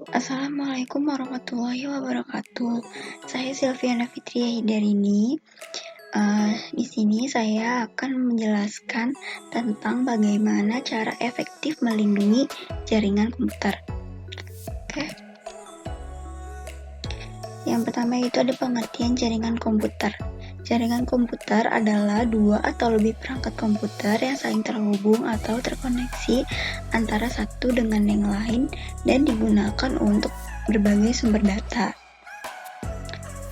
Assalamualaikum warahmatullahi wabarakatuh. Saya Silviana Fitria Hidarini. Di sini saya akan menjelaskan tentang bagaimana cara efektif melindungi jaringan komputer. Oke. Yang pertama itu ada pengertian jaringan komputer. Jaringan komputer adalah dua atau lebih perangkat komputer yang saling terhubung atau terkoneksi antara satu dengan yang lain dan digunakan untuk berbagai sumber data.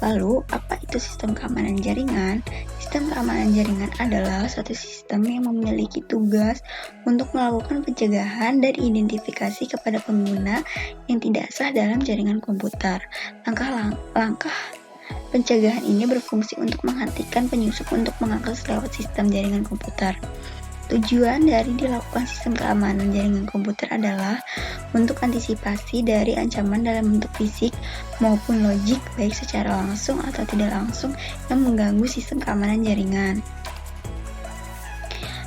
Lalu, apa itu sistem keamanan jaringan? Sistem keamanan jaringan adalah suatu sistem yang memiliki tugas untuk melakukan pencegahan dan identifikasi kepada pengguna yang tidak sah dalam jaringan komputer. Langkah pencegahan ini berfungsi untuk menghentikan penyusup untuk mengakses lewat sistem jaringan komputer. Tujuan dari dilakukan sistem keamanan jaringan komputer adalah untuk antisipasi dari ancaman dalam bentuk fisik maupun logik, baik secara langsung atau tidak langsung, yang mengganggu sistem keamanan jaringan.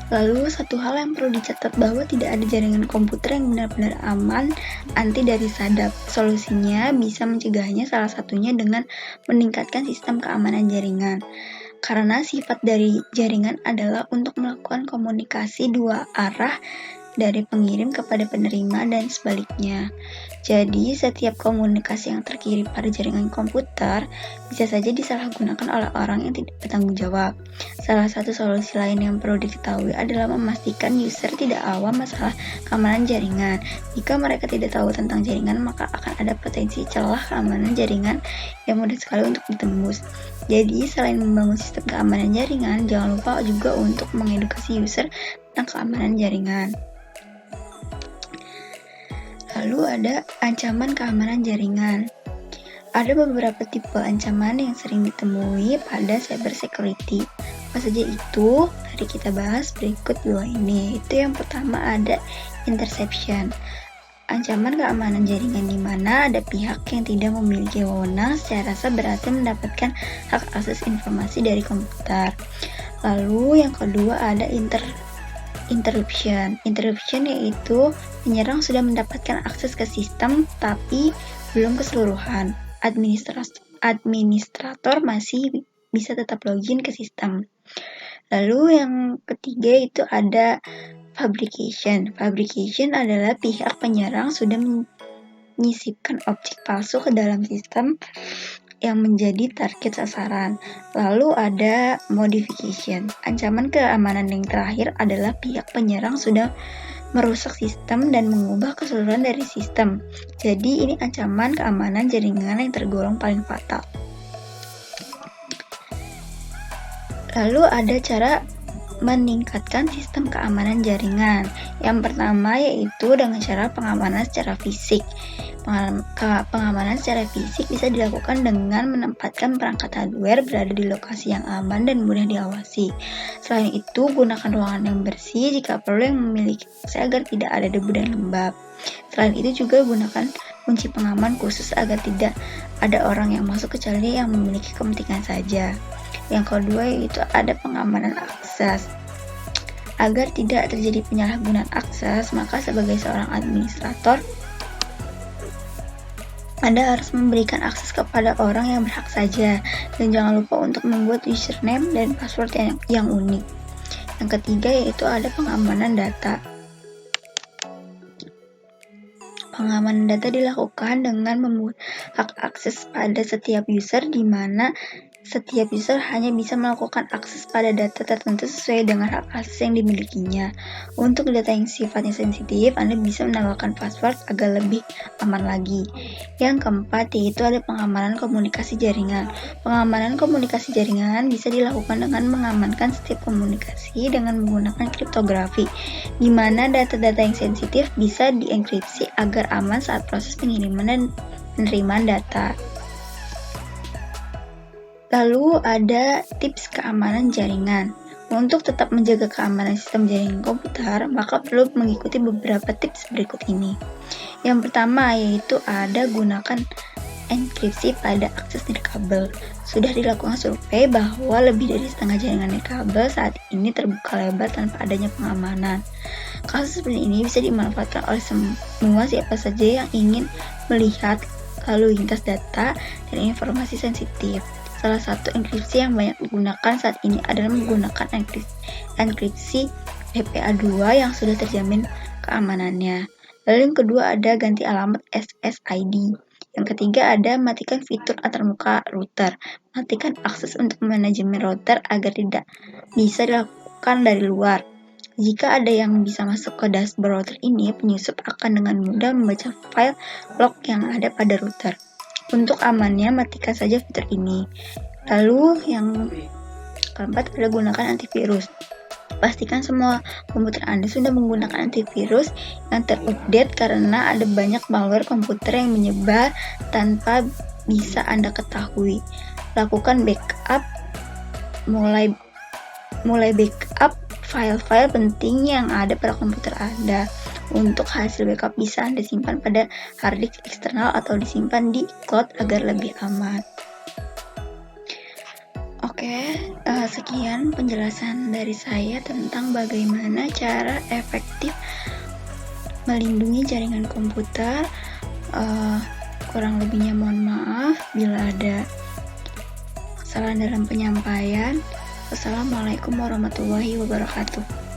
Lalu, satu hal yang perlu dicatat bahwa tidak ada jaringan komputer yang benar-benar aman anti dari sadap. Solusinya bisa mencegahnya salah satunya dengan meningkatkan sistem keamanan jaringan. Karena sifat dari jaringan adalah untuk melakukan komunikasi dua arah dari pengirim kepada penerima dan sebaliknya. Jadi, setiap komunikasi yang terkirim pada jaringan komputer bisa saja disalahgunakan oleh orang yang tidak bertanggung jawab. Salah satu solusi lain yang perlu diketahui adalah memastikan user tidak awam masalah keamanan jaringan. Jika mereka tidak tahu tentang jaringan, maka akan ada potensi celah keamanan jaringan yang mudah sekali untuk ditembus. Jadi, selain membangun sistem keamanan jaringan, jangan lupa juga untuk mengedukasi user tentang keamanan jaringan. Lalu ada ancaman keamanan jaringan. Ada beberapa tipe ancaman yang sering ditemui pada cyber security. Apa saja itu? Mari kita bahas berikut dua ini. Itu yang pertama ada interception. Ancaman keamanan jaringan di mana ada pihak yang tidak memiliki wewenang secara sah berarti mendapatkan hak akses informasi dari komputer. Lalu yang kedua ada interruption. Interruption yaitu penyerang sudah mendapatkan akses ke sistem tapi belum keseluruhan. Administrator masih bisa tetap login ke sistem. Lalu yang ketiga itu ada fabrication. Fabrication adalah pihak penyerang sudah menyisipkan objek palsu ke dalam sistem yang menjadi target sasaran. Lalu ada modification. Ancaman keamanan yang terakhir adalah pihak penyerang sudah merusak sistem dan mengubah keseluruhan dari sistem. Jadi ini ancaman keamanan jaringan yang tergolong paling fatal. Lalu ada cara meningkatkan sistem keamanan jaringan. Yang pertama yaitu dengan cara pengamanan secara fisik. Pengamanan secara fisik bisa dilakukan dengan menempatkan perangkat hardware berada di lokasi yang aman dan mudah diawasi. Selain itu, gunakan ruangan yang bersih jika perlu yang memiliki AC agar tidak ada debu dan lembab. Selain itu juga gunakan kunci pengaman khusus agar tidak ada orang yang masuk kecuali yang memiliki kepentingan saja. Yang kedua yaitu ada pengamanan akses. Agar tidak terjadi penyalahgunaan akses, maka sebagai seorang administrator, Anda harus memberikan akses kepada orang yang berhak saja, dan jangan lupa untuk membuat username dan password yang unik. Yang ketiga yaitu ada pengamanan data. Pengamanan data dilakukan dengan membuat hak akses pada setiap user di mana setiap user hanya bisa melakukan akses pada data tertentu sesuai dengan hak akses yang dimilikinya. Untuk data yang sifatnya sensitif, Anda bisa menambahkan password agar lebih aman lagi. Yang keempat yaitu ada pengamanan komunikasi jaringan. Pengamanan komunikasi jaringan bisa dilakukan dengan mengamankan setiap komunikasi dengan menggunakan kriptografi, di mana data-data yang sensitif bisa dienkripsi agar aman saat proses pengiriman dan penerimaan data. Lalu ada tips keamanan jaringan. Untuk tetap menjaga keamanan sistem jaringan komputer, maka perlu mengikuti beberapa tips berikut ini. Yang pertama yaitu ada gunakan enkripsi pada akses nirkabel. Sudah dilakukan survei bahwa lebih dari setengah jaringan nirkabel saat ini terbuka lebar tanpa adanya pengamanan. Kasus seperti ini bisa dimanfaatkan oleh semua siapa saja yang ingin melihat lalu lintas data dan informasi sensitif. Salah satu enkripsi yang banyak digunakan saat ini adalah menggunakan enkripsi PPA2 yang sudah terjamin keamanannya. Lalu yang kedua ada ganti alamat SSID. Yang ketiga ada matikan fitur antarmuka router. Matikan akses untuk manajemen router agar tidak bisa dilakukan dari luar. Jika ada yang bisa masuk ke dashboard router ini, penyusup akan dengan mudah membaca file log yang ada pada router. Untuk amannya, matikan saja fitur ini. Lalu yang keempat adalah gunakan antivirus. Pastikan semua komputer Anda sudah menggunakan antivirus yang terupdate karena ada banyak malware komputer yang menyebar tanpa bisa Anda ketahui. Lakukan backup, mulai backup file-file penting yang ada pada komputer Anda. Untuk hasil backup bisa Anda simpan pada hard disk eksternal atau disimpan di cloud agar lebih aman. Oke, sekian penjelasan dari saya tentang bagaimana cara efektif melindungi jaringan komputer. Kurang lebihnya mohon maaf bila ada kesalahan dalam penyampaian. Wassalamualaikum warahmatullahi wabarakatuh.